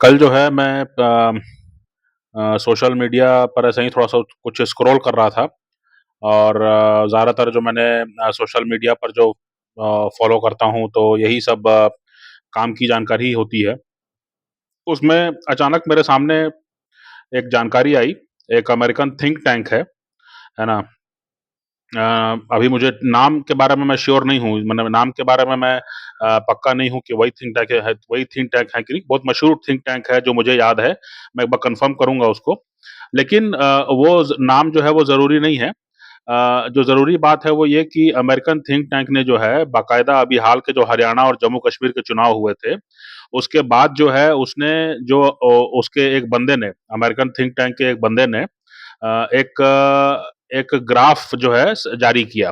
कल जो है मैं सोशल मीडिया पर ऐसे ही थोड़ा-सा कुछ स्क्रॉल कर रहा था और ज़्यादातर जो मैंने सोशल मीडिया पर जो फ़ॉलो करता हूँ तो यही सब काम की जानकारी होती है। उसमें अचानक मेरे सामने एक जानकारी आई, एक अमेरिकन थिंक टैंक है ना? अभी मुझे नाम के बारे में मैं श्योर नहीं हूँ, मतलब नाम के बारे में मैं पक्का नहीं हूँ कि वही थिंक टैंक है, वही थिंक टैंक है कि नहीं। बहुत मशहूर थिंक टैंक है जो मुझे याद है, मैं एक बार कन्फर्म करूँगा उसको। लेकिन वो नाम जो है वो ज़रूरी नहीं है। जो ज़रूरी बात है वो ये कि अमेरिकन थिंक टैंक ने जो है बाकायदा अभी हाल के जो हरियाणा और जम्मू कश्मीर के चुनाव हुए थे, उसके बाद जो है उसने जो उसके एक बंदे ने, अमेरिकन थिंक टैंक के एक बंदे ने एक ग्राफ जो है जारी किया।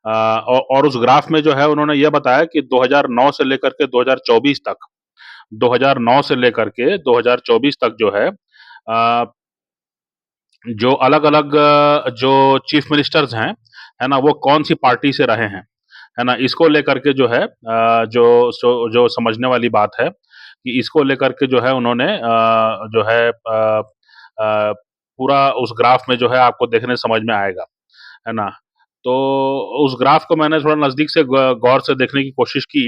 और उस ग्राफ में जो है उन्होंने ये बताया कि 2009 से लेकर के 2024 तक, 2009 से लेकर के 2024 तक जो है जो अलग-अलग जो चीफ मिनिस्टर्स हैं, है ना? वो कौन-सी पार्टी से रहे हैं, है ना? इसको लेकर के जो है जो समझने वाली बात है कि इसको लेकर के जो है उन्होंने जो है पूरा उस ग्राफ में जो है आपको देखने समझ में आएगा, है ना? तो उस ग्राफ को मैंने थोड़ा नज़दीक से गौर से देखने की कोशिश की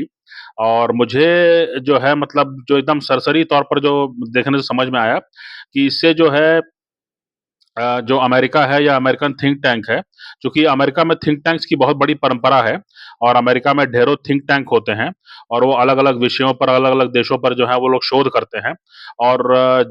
और मुझे जो है मतलब जो एकदम सरसरी तौर पर जो देखने से समझ में आया कि इससे जो है जो अमेरिका है या अमेरिकन थिंक टैंक है, चूँकि अमेरिका में थिंक टैंक्स की बहुत बड़ी परंपरा है और अमेरिका में ढेरों थिंक टैंक होते हैं और वो अलग-अलग विषयों पर, अलग-अलग देशों पर जो है वो लोग शोध करते हैं और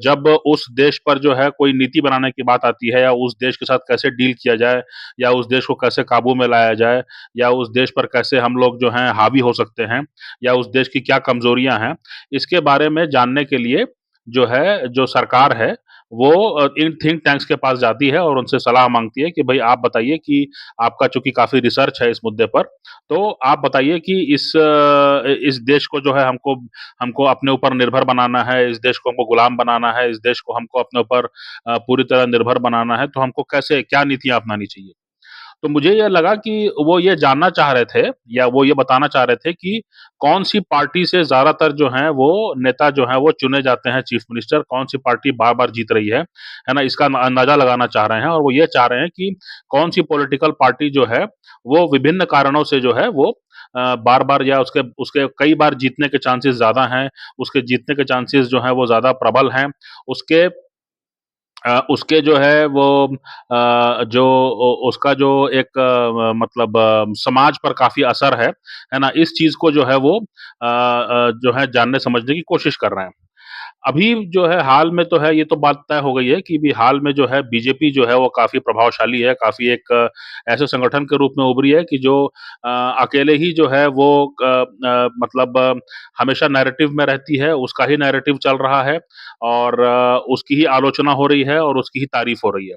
जब उस देश पर जो है कोई नीति बनाने की बात आती है या उस देश के साथ कैसे डील किया जाए या उस देश को कैसे काबू में लाया जाए या उस देश पर कैसे हम लोग जो हैं हावी हो सकते हैं या उस देश की क्या कमज़ोरियाँ हैं, इसके बारे में जानने के लिए जो है, जो सरकार है वो इन थिंक टैंक्स के पास जाती है और उनसे सलाह माँगती है कि भई आप बताइए कि आपका चूँकि काफ़ी रिसर्च है इस मुद्दे पर, तो आप बताइए कि इस देश को जो है हमको हमको अपने ऊपर निर्भर बनाना है, इस देश को हमको गुलाम बनाना है, इस देश को हमको अपने ऊपर पूरी तरह निर्भर बनाना है, तो हमको कैसे क्या नीतियाँ अपनानी चाहिए? तो मुझे ये लगा कि वो ये जानना चाह रहे थे या वो ये बताना चाह रहे थे कि कौन-सी पार्टी से ज़्यादातर जो हैं वो नेता जो हैं वो चुने जाते हैं चीफ मिनिस्टर, कौन-सी पार्टी बार-बार जीत रही है ना? इसका अंदाज़ा लगाना चाह रहे हैं और वो ये चाह रहे हैं कि कौन-सी पॉलिटिकल पार्टी जो है, वो विभिन्न कारणों से जो है वो बार-बार या उसके उसके कई बार जीतने के चांसेस ज़्यादा हैं, उसके जीतने के चांसेस जो हैं वो ज़्यादा प्रबल हैं, उसके उसके जो है वो जो उसका जो एक मतलब समाज पर काफ़ी असर है ना? इस चीज़ को जो है वो जो है जानने समझने की कोशिश कर रहे हैं। अभी जो है हाल में तो है ये तो बात तय हो गई है कि भी हाल में जो है बीजेपी जो है वो काफ़ी प्रभावशाली है, काफ़ी एक ऐसे संगठन के रूप में उभरी है कि जो अकेले ही जो है वो मतलब हमेशा नैरेटिव में रहती है, उसका ही नैरेटिव चल रहा है और उसकी ही आलोचना हो रही है और उसकी ही तारीफ़ हो रही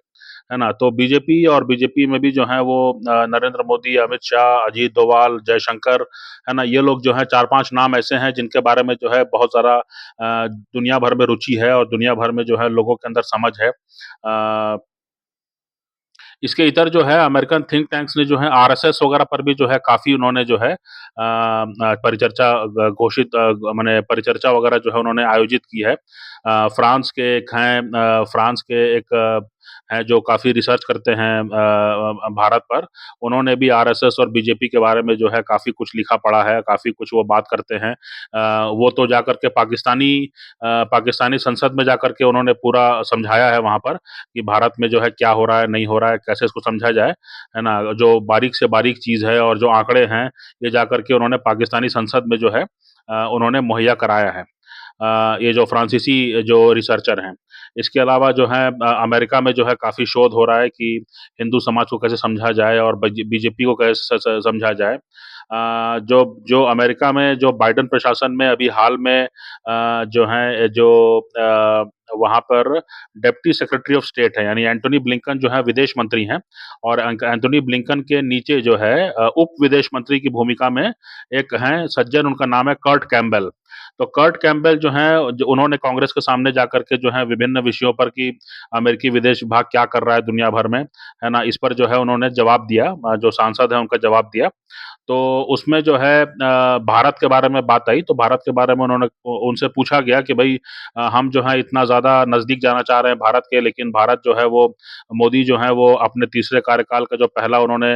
है ना? तो बीजेपी और बीजेपी में भी जो है वो नरेंद्र मोदी, अमित शाह, अजीत डोभाल, जयशंकर, है ना? ये लोग जो हैं 4-5 नाम ऐसे हैं जिनके बारे में जो है बहुत ज़्यादा दुनिया भर में रुचि है और दुनिया भर में जो है लोगों के अंदर समझ है। इसके इतर जो है अमेरिकन थिंक टैंक्स ने जो है आरएसएस वगैरह पर भी जो है काफ़ी उन्होंने जो है परिचर्चा घोषित माने परिचर्चा वगैरह जो है उन्होंने आयोजित की है। फ्रांस के एक हैं फ्रांस के एक हैं जो काफ़ी रिसर्च करते हैं भारत पर। उन्होंने भी आरएसएस और बीजेपी के बारे में जो है काफ़ी कुछ लिखा पढ़ा है, काफ़ी कुछ वो बात करते हैं। वो तो जाकर के पाकिस्तानी संसद में जाकर के उन्होंने पूरा समझाया है वहाँ पर कि भारत में जो है क्या हो रहा है, नहीं हो रहा है, कैसे इसको समझा जाए, है ना? जो बारीक से बारीक चीज़ है और जो आंकड़े हैं, ये जाकर के उन्होंने पाकिस्तानी संसद में जो है उन्होंने मुहैया कराया है। ये जो फ्रांसीसी जो रिसर्चर हैं। इसके अलावा जो है अमेरिका में जो है काफ़ी शोध हो रहा है कि हिंदू समाज को कैसे समझा जाए और बीजेपी को कैसे स स समझा जाए। जो जो अमेरिका में जो बाइडेन प्रशासन में अभी हाल में जो हैं जो वहाँ पर डिप्टी सेक्रेटरी ऑफ स्टेट है, यानी एंटोनी ब्लिंकन जो है विदेश मंत्री हैं और एंटोनी ब्लिंकन के नीचे जो है उप विदेश मंत्री की भूमिका में एक हैं सज्जन, उनका नाम है कर्ट कैम्पबेल। तो कर्ट कैम्पबेल जो हैं, जो उन्होंने कांग्रेस के सामने जाकर के जो है विभिन्न विषयों पर कि अमेरिकी विदेश विभाग क्या कर रहा है दुनिया भर में, है ना? इस पर जो है उन्होंने जवाब दिया जो सांसद हैं उनका जवाब दिया। तो उसमें जो है भारत के बारे में बात आई, तो भारत के बारे में उन्होंने उ उनसे पूछा गया कि भई हम जो है इतना ज़्यादा नज़दीक जाना चाह रहे हैं भारत के, लेकिन भारत जो है वो मोदी जो है वो अपने तीसरे कार्यकाल का जो पहला उन्होंने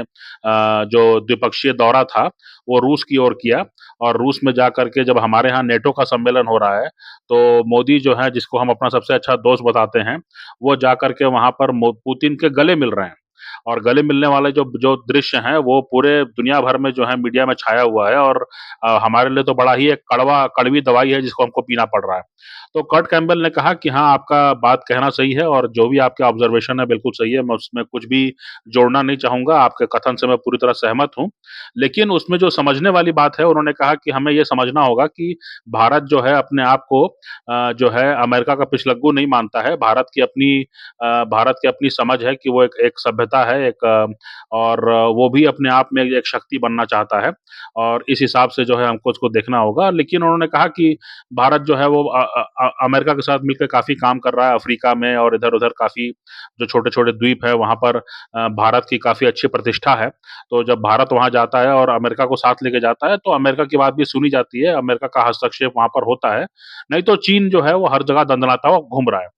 जो द्विपक्षीय दौरा था, वो रूस की ओर किया और रूस में जाकर के जब हमारे यहाँ नेटो का सम्मेलन हो रहा है, तो मोदी जो है जिसको हम अपना सबसे अच्छा दोस्त बताते हैं, वो जाकर के वहाँ पर पुतिन के गले मिल रहे हैं। और गले मिलने वाले जो जो दृश्य हैं, वो पूरे दुनिया भर में जो है मीडिया में छाया हुआ है और हमारे लिए तो बड़ा ही एक कड़वी दवाई है जिसको हमको पीना पड़ रहा है। तो कर्ट कैम्पबेल ने कहा कि हाँ, आपका बात कहना सही है और जो भी आपके ऑब्जर्वेशन है बिल्कुल सही है, मैं उसमें कुछ भी जोड़ना नहीं चाहूँगा, आपके कथन से मैं पूरी तरह सहमत हूँ। लेकिन उसमें जो समझने वाली बात है, उन्होंने कहा कि हमें ये समझना होगा कि भारत जो है अपने आप को जो है अमेरिका का पिछलग्गू नहीं मानता है। भारत की अपनी समझ है कि वो एक एक सभ्यता है, और वो भी अपने आप में एक शक्ति बनना चाहता है और इस हिसाब से जो है हमको उसको देखना होगा। लेकिन उन्होंने कहा कि भारत जो है वो अमेरिका के साथ मिलकर काफ़ी काम कर रहा है अफ्रीका में और इधर-उधर काफ़ी जो छोटे-छोटे द्वीप हैं, वहाँ पर भारत की काफ़ी अच्छी प्रतिष्ठा है। तो जब भारत वहाँ जाता है और अमेरिका को साथ लेके जाता है, तो अमेरिका की बात भी सुनी जाती है, अमेरिका का हस्तक्षेप वहाँ पर होता है। नहीं तो चीन जो है वो हर जगह दंदनाता हुआ घूम रहा है।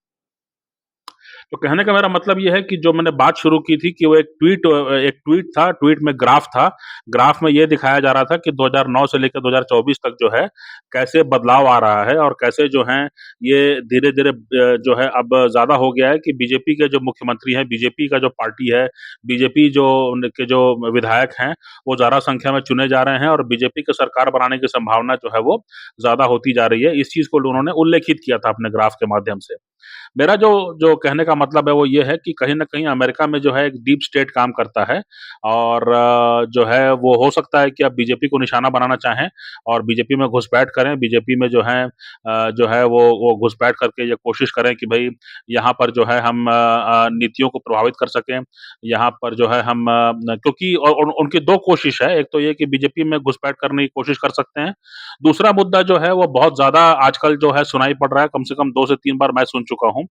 तो कहने का मेरा मतलब ये है कि जो मैंने बात शुरू की थी कि वो एक ट्वीट था, ट्वीट में ग्राफ था। ग्राफ में ये दिखाया जा रहा था कि 2009 से लेकर 2024 तक जो है, कैसे बदलाव आ रहा है और कैसे जो हैं, ये धीरे-धीरे जो है अब ज़्यादा हो गया है कि बीजेपी के जो मुख्यमंत्री हैं, बीजेपी का जो पार्टी है, बीजेपी जो उनके जो विधायक हैं, वो ज़्यादा संख्या में चुने जा रहे हैं और बीजेपी की सरकार बनाने की संभावना जो है वो ज़्यादा होती जा रही है। इस चीज़ को उन्होंने उल्लेखित किया था अपने ग्राफ के माध्यम से। मेरा जो जो कहने का मतलब है वो ये है कि कहीं न कहीं अमेरिका में जो है एक डीप स्टेट काम करता है और जो है वो हो सकता है कि अब बीजेपी को निशाना बनाना चाहें और बीजेपी में घुसपैठ करें। बीजेपी में जो है वो घुसपैठ करके ये कोशिश करें कि भई यहाँ पर जो है हम नीतियों को प्रभावित कर सकें। यहाँ पर जो है हम क्योंकि उनकी 2 कोशिश है। एक तो ये कि बीजेपी में घुसपैठ करने की कोशिश कर सकते हैं। दूसरा मुद्दा जो है वो बहुत ज़्यादा आजकल जो है सुनाई पड़ रहा है, कम से कम 2 से 3 बार मैं सुन चुका हूँ।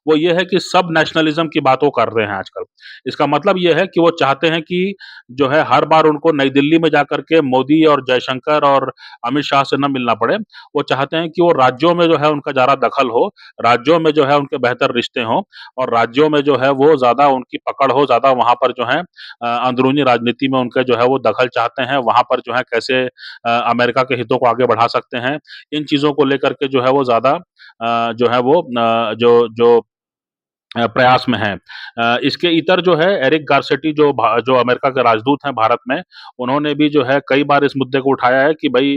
वो ये है कि सब नेशनलिज़्म की बात वो कर रहे हैं आजकल। इसका मतलब ये है कि वो चाहते हैं कि जो है हर बार उनको नई दिल्ली में जाकर के मोदी और जयशंकर और अमित शाह से ना मिलना पड़े। वो चाहते हैं कि वो राज्यों में जो है उनका ज़्यादा दखल हो, राज्यों में जो है उनके बेहतर रिश्ते हों और राज्यों में जो है वो ज़्यादा उनकी पकड़ हो, ज़्यादा वहाँ पर जो है अंदरूनी राजनीति में उनके जो है वो दखल चाहते हैं। वहाँ पर जो है कैसे अमेरिका के हितों को आगे बढ़ा सकते हैं। इन चीज़ों को लेकर के जो है वो ज़्यादा जो है वो जो जो प्रयास में हैं। इसके इतर जो है एरिक गारसेटी जो अमेरिका के राजदूत हैं भारत में, उन्होंने भी जो है कई बार इस मुद्दे को उठाया है कि भई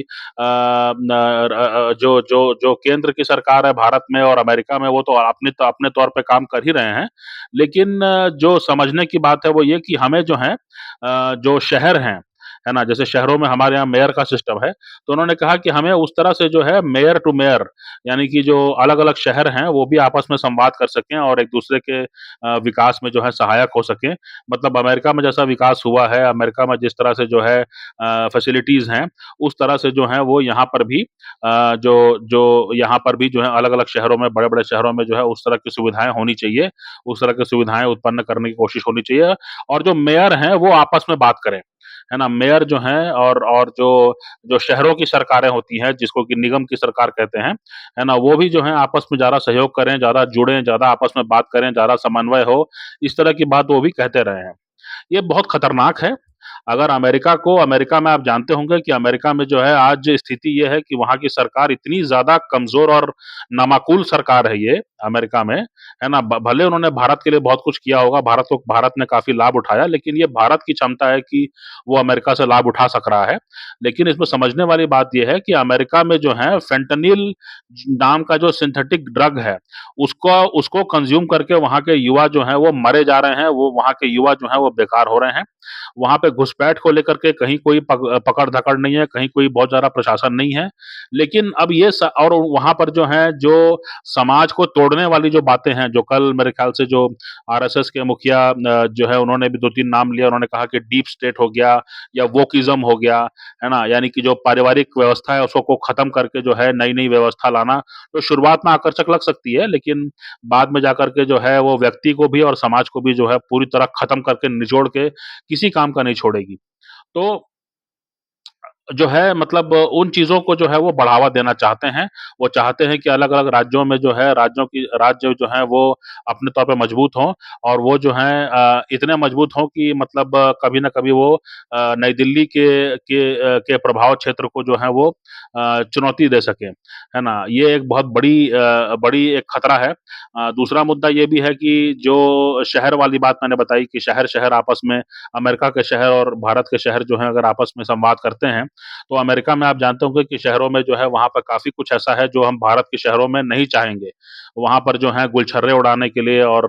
जो जो जो केंद्र की सरकार है भारत में और अमेरिका में वो तो अपने तौर पे काम कर ही रहे हैं। लेकिन जो समझने की बात है वो ये कि हमें जो है जो शहर हैं, है ना? जैसे शहरों में हमारे यहाँ मेयर का सिस्टम है, तो उन्होंने कहा कि हमें उस तरह से जो है मेयर टू मेयर यानी कि जो अलग-अलग शहर हैं, वो भी आपस में संवाद कर सकें और एक-दूसरे के विकास में जो है सहायक हो सकें। मतलब अमेरिका में जैसा विकास हुआ है, अमेरिका में जिस तरह से जो है फैसिलिटीज़ हैं, उस तरह से जो है वो यहाँ पर भी जो जो यहाँ पर भी जो है अलग-अलग शहरों में, बड़े-बड़े शहरों में जो है उस तरह की सुविधाएँ होनी चाहिए। उस तरह की सुविधाएँ उत्पन्न करने की कोशिश होनी चाहिए और जो मेयर हैं, वो आपस में बात करें। है ना? मेयर जो हैं और जो जो शहरों की सरकारें होती हैं, जिसको कि निगम की सरकार कहते हैं, है ना? वो भी जो है आपस में ज़्यादा सहयोग करें, ज़्यादा जुड़ें, ज़्यादा आपस में बात करें, ज़्यादा समन्वय हो, इस तरह की बात वो भी कहते रहे हैं। ये बहुत खतरनाक है। अगर अमेरिका में आप जानते होंगे कि अमेरिका में जो है आज स्थिति ये है कि वहाँ की सरकार इतनी ज़्यादा कमज़ोर और नामाकुल सरकार है ये अमेरिका में, है ना? भले उन्होंने भारत के लिए बहुत कुछ किया होगा, भारत ने काफ़ी लाभ उठाया, लेकिन ये भारत की क्षमता है कि वो अमेरिका से लाभ उठा सक रहा है। लेकिन इसमें समझने वाली बात ये है कि अमेरिका में जो है फेंटेनिल नाम का जो सिंथेटिक ड्रग है, उसको कंज़्यूम करके वहाँ के युवा जो हैं वो मरे जा रहे हैं, वो वहाँ के युवा जो हैं वो बेकार हो रहे हैं। वहाँ पे घुसपैठ को लेकर के कहीं कोई पकड़-धकड़ नहीं है, कहीं कोई बहुत ज़्यादा प्रशासन नहीं है। लेकिन अब ये स और वहाँ पर जो है, जो समाज को तोड़ने वाली जो बातें हैं, जो कल मेरे ख़्याल से जो आरएसएस के मुखिया जो है उन्होंने भी 2-3 नाम लिए, उन्होंने कहा कि डीप स्टेट हो गया या वोकिज़्म हो गया, है ना? यानी कि जो पारिवारिक व्यवस्था है उसको ख़त्म करके जो है नई-नई व्यवस्था लाना, तो शुरुआत में आकर्षक लग सकती है, लेकिन बाद में जाकर के जो है वो व्यक्ति को भी और समाज को भी जो है पूरी तरह ख़त्म करके निचोड़ के किसी काम का नहीं छोड़ेगी। तो जो है मतलब उन चीज़ों को जो है वो बढ़ावा देना चाहते हैं। वो चाहते हैं कि अलग-अलग राज्यों में जो है राज्य जो हैं वो अपने तौर पे मजबूत हों और वो जो हैं इतने मजबूत हों कि मतलब कभी न कभी वो नई दिल्ली के प्रभाव क्षेत्र को जो है वो चुनौती दे सकें, है ना? ये एक बहुत बड़ी एक खतरा है। दूसरा मुद्दा ये भी है कि जो शहर वाली बात मैंने बताई कि शहर-शहर आपस में अमेरिका के शहर और भारत के शहर जो हैं अगर आपस में संवाद करते हैं, तो अमेरिका में आप जानते होंगे कि शहरों में जो है वहाँ पर काफ़ी कुछ ऐसा है जो हम भारत के शहरों में नहीं चाहेंगे। वहाँ पर जो है गुलछर्रे उड़ाने के लिए और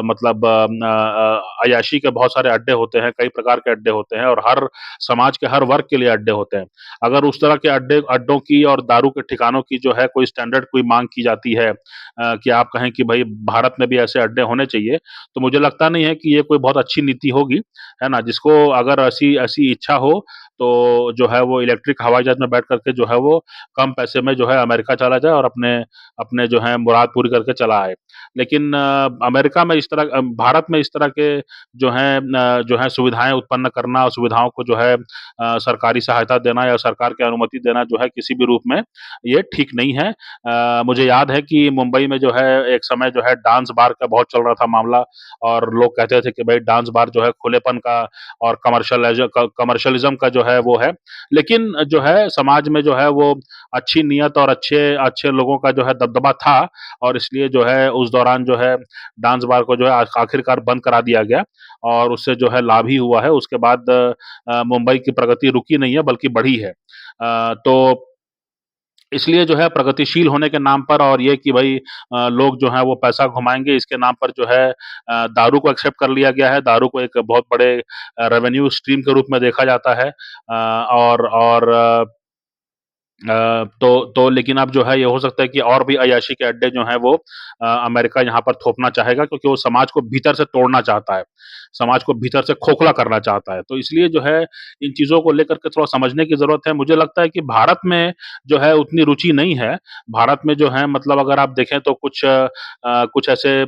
मतलब अय्याशी के बहुत सारे अड्डे होते हैं, कई प्रकार के अड्डे होते हैं और हर समाज के हर वर्ग के लिए अड्डे होते हैं। अगर उस तरह के अड्डों की और दारू के ठिकानों की जो है कोई स्टैंडर्ड कोई माँग की जाती है कि आप कहें कि भई भारत में भी ऐसे अड्डे होने चाहिए, तो मुझे लगता नहीं है कि ये कोई बहुत अच्छी नीति होगी, है ना? जिसको अगर ऐसी ऐसी इच्छा हो तो जो है वो इलेक्ट्रिक हवाई जहाज़ में बैठ कर के जो है वो कम पैसे में जो है अमेरिका चला जाए और अपने अपने जो है मुराद पूरी करके चला आए। लेकिन अमेरिका में भारत में इस तरह के जो है सुविधाएँ उत्पन्न करना और सुविधाओं को जो है सरकारी सहायता देना या सरकार की अनुमति देना जो है किसी भी रूप में ये ठीक नहीं है। मुझे याद है कि मुंबई में जो है एक समय जो है डांस बार का बहुत चल रहा था मामला और लोग कहते थे कि भई डांस बार जो है खुलेपन का और कमर्शियलिज़्म का जो है वो है। लेकिन जो है समाज में जो है वो अच्छी नियत और अच्छे अच्छे लोगों का जो है दबदबा था और इसलिए जो है उस दौरान जो है डांस बार को जो है आखिरकार बंद करा दिया गया और उससे जो है लाभ ही हुआ है। उसके बाद मुंबई की प्रगति रुकी नहीं है बल्कि बढ़ी है। तो इसलिए जो है प्रगतिशील होने के नाम पर और ये कि भई लोग जो हैं वो पैसा घुमाएँगे इसके नाम पर जो है दारू को एक्सेप्ट कर लिया गया है। दारू को एक बहुत बड़े रेवेन्यू स्ट्रीम के रूप में देखा जाता है। और तो लेकिन अब जो है ये हो सकता है कि और भी अय्याशी के अड्डे जो हैं वो अमेरिका यहाँ पर थोपना चाहेगा क्योंकि वो समाज को भीतर से तोड़ना चाहता है। समाज को भीतर से खोखला करना चाहता है। तो इसलिए जो है इन चीज़ों को लेकर के थोड़ा समझने की ज़रूरत है। मुझे लगता है कि भारत में जो है उतनी रुचि नहीं है। भारत में जो है मतलब अगर आप देखें तो कुछ ऐसे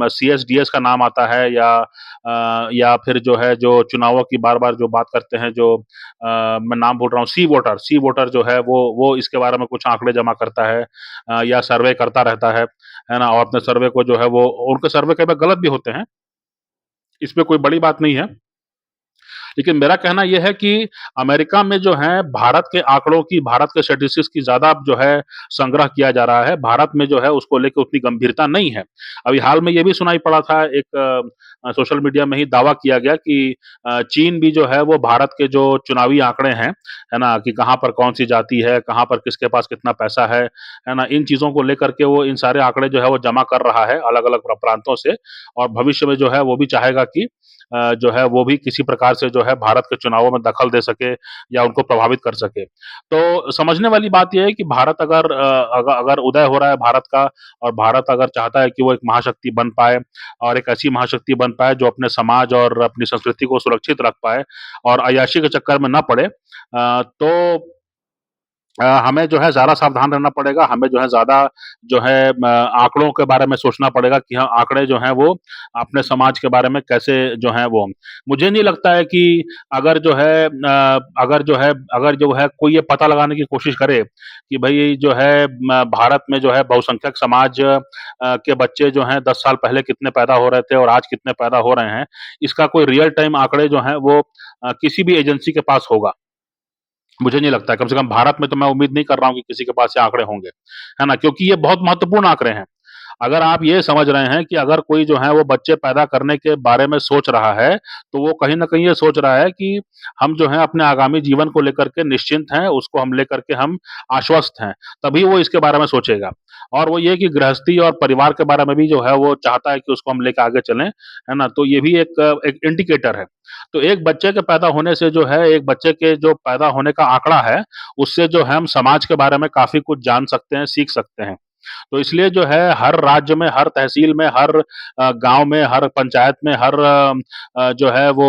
सीएसडीएस का नाम आता है या फिर जो है जो चुनावों की बार-बार जो बात करते हैं मैं नाम भूल रहा हूँ सी वोटर जो है वो इसके बारे में कुछ आंकड़े जमा करता है या सर्वे करता रहता है ना? और अपने सर्वे को जो है वो उनके सर्वे कई बार गलत भी होते हैं, इसमें कोई बड़ी बात नहीं है। लेकिन मेरा कहना ये है कि अमेरिका में जो है भारत के स्टैटिस्टिक्स की ज़्यादा जो है संग्रह किया जा रहा है। भारत में जो है उसको लेके उतनी गंभीरता नहीं है। अभी हाल में ये भी सुनाई पड़ा था एक सोशल मीडिया में ही दावा किया गया कि चीन भी जो है वो भारत के जो चुनावी आंकड़े हैं, है ना? कि कहाँ पर कौन-सी जाति है, कहाँ पर किसके पास कितना पैसा है ना? इन चीज़ों को लेकर के वो इन सारे आंकड़े जो है वो जमा कर रहा है अलग-अलग प्रांतों से और भविष्य में जो है वो भी चाहेगा कि जो है वो भी किसी प्रकार से जो है भारत के चुनावों में दखल दे सके या उनको प्रभावित कर सके। तो समझने वाली बात ये है कि भारत अगर उदय हो रहा है भारत का और भारत अगर चाहता है कि वो एक महाशक्ति बन पाए और एक ऐसी महाशक्ति बन पाए जो अपने समाज और अपनी संस्कृति को सुरक्षित रख पाए और अय्याशी के चक्कर में ना पड़े तो हमें जो है ज़्यादा सावधान रहना पड़ेगा, हमें जो है ज़्यादा जो है आँकड़ों के बारे में सोचना पड़ेगा कि हाँ, आँकड़े जो हैं वो अपने समाज के बारे में कैसे जो हैं वो मुझे नहीं लगता है कि अगर जो है कोई ये पता लगाने की कोशिश करे कि भई जो है भारत में जो है बहुसंख्यक समाज के बच्चे जो हैं 10 साल पहले कितने पैदा हो रहे थे और आज कितने पैदा हो रहे हैं, इसका कोई रियल टाइम आँकड़े जो हैं वो किसी भी एजेंसी के पास होगा। मुझे नहीं लगता है, कम से कम भारत में तो मैं उम्मीद नहीं कर रहा हूँ कि किसी के पास ये आँकड़े होंगे, है ना? क्योंकि ये बहुत महत्वपूर्ण आँकड़े हैं। अगर आप ये समझ रहे हैं कि अगर कोई जो है वो बच्चे पैदा करने के बारे में सोच रहा है, तो वो कहीं न कहीं ये सोच रहा है कि हम जो है अपने आगामी जीवन को लेकर के निश्चिंत हैं, उसको हम लेकर के हम आश्वस्त हैं, तभी वो इसके बारे में सोचेगा। और वो ये कि गृहस्थी और परिवार के बारे में भी जो है वो चाहता है कि उसको हम लेके आगे चलें, है ना? तो ये भी एक इंडिकेटर है। तो एक बच्चे के पैदा होने से जो है, एक बच्चे के जो पैदा होने का आंकड़ा है, उससे जो है हम समाज के बारे में काफ़ी कुछ जान सकते हैं, सीख सकते हैं। तो इसलिए जो है हर राज्य में, हर तहसील में, हर गाँव में, हर पंचायत में, हर जो है वो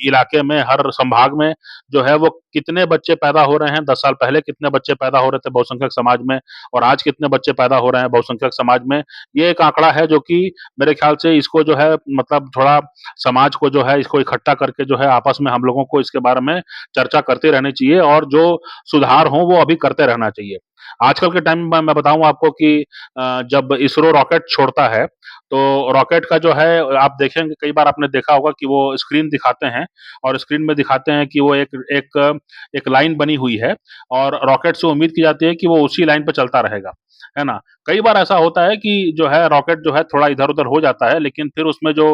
इलाके में, हर संभाग में जो है वो कितने बच्चे पैदा हो रहे हैं, 10 साल पहले कितने बच्चे पैदा हो रहे थे बहुसंख्यक समाज में और आज कितने बच्चे पैदा हो रहे हैं बहुसंख्यक समाज में। ये एक आंकड़ा है जो कि मेरे ख्याल से इसको जो है मतलब थोड़ा समाज को जो है इसको इकट्ठा करके जो है आपस में हम लोगों को इसके बारे में चर्चा करते रहनी चाहिए और जो सुधार हों वो अभी करते रहना चाहिए। आजकल के टाइम में मैं बताऊँ आपको कि जब इसरो रॉकेट छोड़ता है, तो रॉकेट का जो है आप देखेंगे कई बार आपने देखा होगा कि वो स्क्रीन दिखाते हैं और स्क्रीन में दिखाते हैं कि वो एक एक लाइन बनी हुई है और रॉकेट से उम्मीद की जाती है कि वो उसी लाइन पे चलता रहेगा, है ना? कई बार ऐसा होता है कि जो है रॉकेट जो है थोड़ा इधर-उधर हो जाता है, लेकिन फिर उसमें जो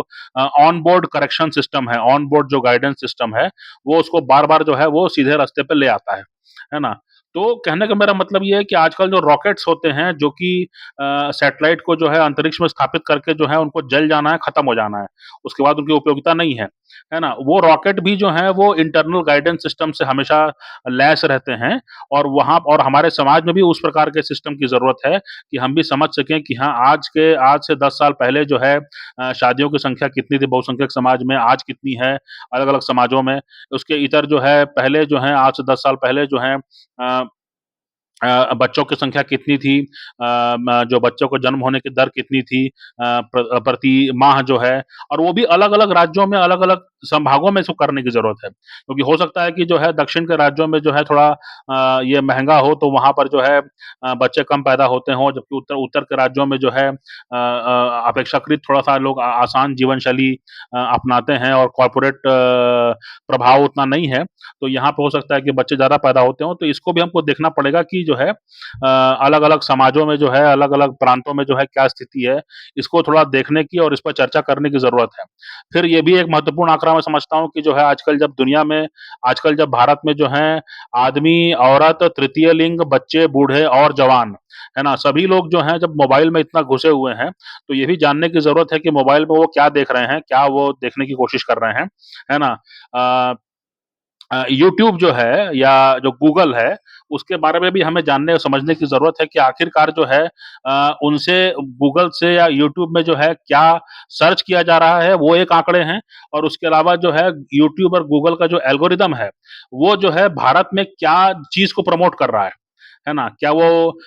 ऑन बोर्ड करेक्शन सिस्टम है, ऑन बोर्ड जो गाइडेंस सिस्टम है, वो उसको बार-बार जो है वो सीधे रास्ते पे ले आता है ना? तो कहने का मेरा मतलब ये है कि आजकल जो रॉकेट्स होते हैं जो कि सैटेलाइट को जो है अंतरिक्ष में स्थापित करके जो है उनको जल जाना है, खत्म हो जाना है। उसके बाद उनकी उपयोगिता नहीं है ना? वो रॉकेट भी जो हैं वो इंटरनल गाइडेंस सिस्टम से हमेशा लैस रहते हैं और वहाँ और हमारे समाज में भी उस प्रकार के सिस्टम की ज़रूरत है कि हम भी समझ सकें कि हाँ, आज से 10 साल पहले जो है शादियों की संख्या कितनी थी बहुसंख्यक समाज में, आज कितनी है अलग-अलग समाजों में। उसके इतर जो है पहले जो है आज से 10 साल पहले जो हैं अ बच्चों की संख्या कितनी थी जो बच्चों को जन्म होने की दर कितनी थी प्रति माह जो है और वो भी अलग-अलग राज्यों में अलग-अलग संभागों में इसको करने की ज़रूरत है। क्योंकि हो सकता है कि जो है दक्षिण के राज्यों में जो है थोड़ा ये महँगा हो तो वहाँ पर जो है बच्चे कम पैदा होते हों जबकि उत्तर उत्तर के राज्यों में जो है अपेक्षाकृत थोड़ा-सा लोग आसान जीवन शैली अपनाते हैं और कॉर्पोरेट प्रभाव उतना नहीं है। तो यहाँ पे हो सकता है कि बच्चे ज़्यादा पैदा होते हों, तो इसको भी हमको देखना पड़ेगा कि जो है अलग-अलग समाजों में जो है, अलग-अलग प्रांतों में जो है क्या स्थिति है, इसको थोड़ा देखने की और इस पर चर्चा करने की ज़रूरत है। फिर ये भी एक महत्वपूर्ण आंकड़ा मैं समझता हूँ कि जो है आजकल जब भारत में जो हैं आदमी, औरत, तृतीय लिंग, बच्चे, बूढ़े और जवान, है ना? सभी लोग जो हैं जब मोबाइल में इतना घुसे हुए हैं, तो ये भी जानने की ज़रूरत है कि मोबाइल में वो क्या देख रहे हैं, क्या वो देखने की कोशिश कर रहे हैं, है ना? अ यूट्यूब जो है या जो गूगल है, उसके बारे में भी हमें जानने और समझने की ज़रूरत है कि आखिरकार जो है उनसे गूगल से या यूट्यूब में जो है क्या सर्च किया जा रहा है, वो एक आंकड़े हैं और उसके अलावा जो है यूट्यूब और गूगल का जो एल्गोरिदम है, वो जो है भारत में क्या चीज़ को प्रमोट कर रहा है ना? क्या वो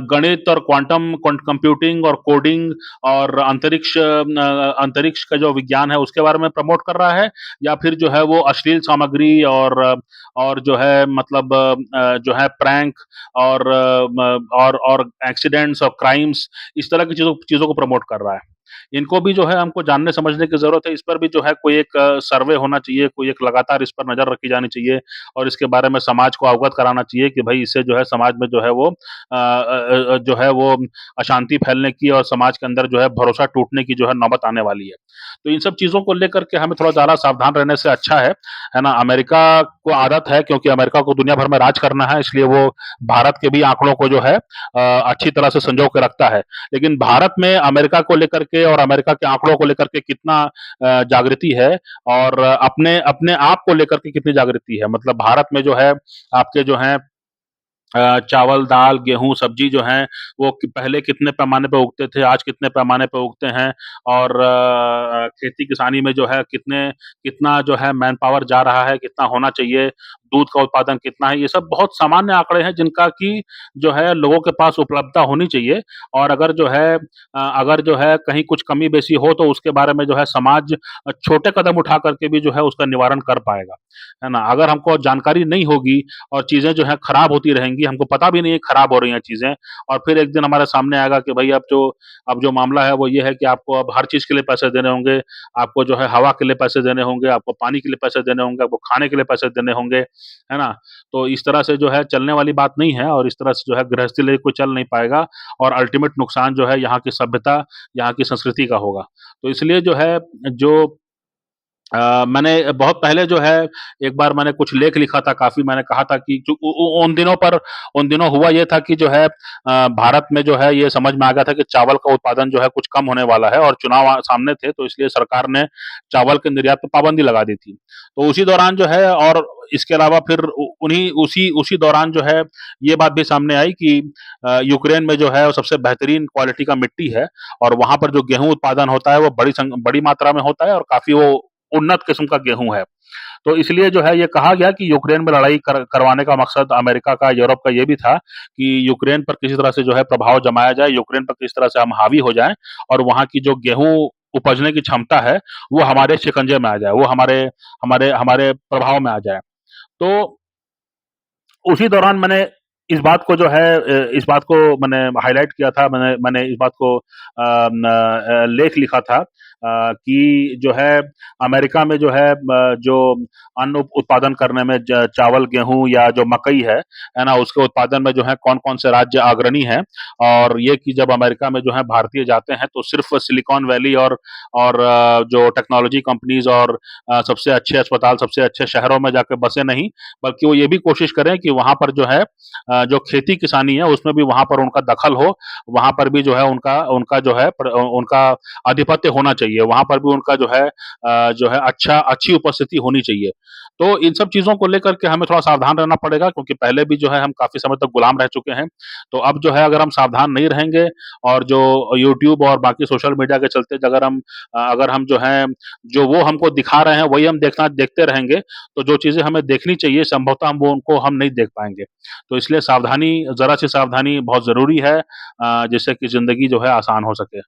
गणित और क्वांटम कंप्यूटिंग और कोडिंग और अंतरिक्ष का जो विज्ञान है उसके बारे में प्रमोट कर रहा है या फिर जो है वो अश्लील सामग्री और जो है मतलब जो है प्रैंक और और एक्सीडेंट्स और क्राइम्स इस तरह की चीज़ों को प्रमोट कर रहा है। इनको भी जो है हमको जानने समझने की ज़रूरत है, इस पर भी जो है कोई एक सर्वे होना चाहिए, कोई एक लगातार इस पर नज़र रखी जानी चाहिए और इसके बारे में समाज को अवगत कराना चाहिए कि भई इससे जो है समाज में जो है वो जो है वो अशांति फैलने की और समाज के अंदर जो है भरोसा टूटने की जो है नौबत आने वाली है। तो इन सब चीज़ों को लेकर के हमें थोड़ा ज़्यादा सावधान रहने से अच्छा है ना? अमेरिका को आदत है क्योंकि अमेरिका को दुनिया भर में राज करना है इसलिए वो भारत के भी आँकड़ों को जो है अच्छी तरह से संजो के रखता है। लेकिन भारत में अमेरिका को लेकर के और अमेरिका के आँकड़ों को लेकर के कितना जागृति है और अपने अपने आप को लेकर के कितनी जागृति है। मतलब भारत में जो है आपके जो हैं चावल, दाल, गेहूँ, सब्ज़ी जो हैं वो पहले कितने पैमाने पे उगते थे, आज कितने पैमाने पे उगते हैं और खेती-किसानी में जो है कितना जो है मैन पावर जा रहा है, कितना होना चाहिए, दूध का उत्पादन कितना है, ये सब बहुत सामान्य आंकड़े हैं जिनका कि जो है लोगों के पास उपलब्धता होनी चाहिए और अगर जो है कहीं कुछ कमी-बेशी हो तो उसके बारे में जो है समाज छोटे कदम उठा कर के भी जो है उसका निवारण कर पाएगा, है ना? अगर हमको जानकारी नहीं होगी और चीज़ें जो हैं खराब होती रहेंगी, हमको पता भी नहीं है खराब हो रही हैं चीज़ें और फिर एक दिन हमारे सामने आएगा कि भई अब जो मामला है वो ये है कि आपको अब हर चीज़ के लिए पैसे देने होंगे, आपको जो है हवा के लिए पैसे देने होंगे, आपको पानी के लिए पैसे देने होंगे, आपको खाने के लिए पैसे देने होंगे, है ना? तो इस तरह से जो है चलने वाली बात नहीं है और इस तरह से जो है गृहस्थी लेके कोई चल नहीं पाएगा और अल्टीमेट नुकसान जो है यहाँ की सभ्यता, यहाँ की संस्कृति का होगा। तो इसलिए जो है जो मैंने बहुत पहले जो है एक बार मैंने कुछ लेख लिखा था काफ़ी मैंने कहा था कि जो उ उ उन दिनों हुआ ये था कि जो है भारत में जो है ये समझ में आ गया था कि चावल का उत्पादन जो है कुछ कम होने वाला है और चुनाव सामने थे तो इसलिए सरकार ने चावल के निर्यात पे पाबंदी लगा दी थी। तो उसी दौरान जो है और इसके अलावा फिर उ उन्हीं उसी उसी दौरान जो है ये बात भी सामने आई कि यूक्रेन में जो है वो सबसे बेहतरीन क्वालिटी का मिट्टी है और वहाँ पर जो गेहूँ उत्पादन होता है वो बड़ी मात्रा में होता है और काफ़ी वो उन्नत किस्म का गेहूँ है। तो इसलिए जो है ये कहा गया कि यूक्रेन में लड़ाई करवाने का मकसद अमेरिका का, यूरोप का ये भी था कि यूक्रेन पर किसी तरह से जो है प्रभाव जमाया जाए, यूक्रेन पर किस तरह से हम हावी हो जाएँ और वहाँ की जो गेहूँ उपजने की क्षमता है, वो हमारे शिकंजे में आ जाए, वो हमारे हमारे हमारे प्रभाव में आ जाए। तो उसी दौरान मैंने इस बात को जो है इस बात को मैंने हाइलाइट किया था, मैंने मैंने इस बात को लेख लिखा था कि जो है अमेरिका में जो है जो अन्न उत्पादन करने में चावल, गेहूँ या जो मकई है ना? उसके उत्पादन में जो है कौन-कौन से राज्य अग्रणी हैं और ये कि जब अमेरिका में जो है भारतीय जाते हैं तो सिर्फ़ सिलिकॉन वैली और जो टेक्नोलॉजी कंपनीज़ और सबसे अच्छे अस्पताल, सबसे अच्छे शहरों में जाके बसे नहीं, बल्कि वो ये भी कोशिश करें कि वहाँ पर जो है जो खेती-किसानी है उसमें भी वहाँ पर उनका दखल हो, वहाँ पर भी जो है उनका उनका जो है उनका आधिपत्य होना चाहिए, वहाँ पर भी उनका जो है अच्छी उपस्थिति होनी चाहिए। तो इन सब चीज़ों को लेकर के हमें थोड़ा सावधान रहना पड़ेगा क्योंकि पहले भी जो है हम काफ़ी समय तक गुलाम रह चुके हैं। तो अब जो है अगर हम सावधान नहीं रहेंगे और जो यूट्यूब और बाकी सोशल मीडिया के चलते अगर हम जो हैं, जो वो हमको दिखा रहे हैं वही हम देखते रहेंगे, तो जो चीज़ें हमें देखनी चाहिए संभवतः हम नहीं देख पाएँगे। तो इसलिए ज़रा-सी सावधानी बहुत ज़रूरी है जिससे कि ज़िंदगी जो है आसान हो सके।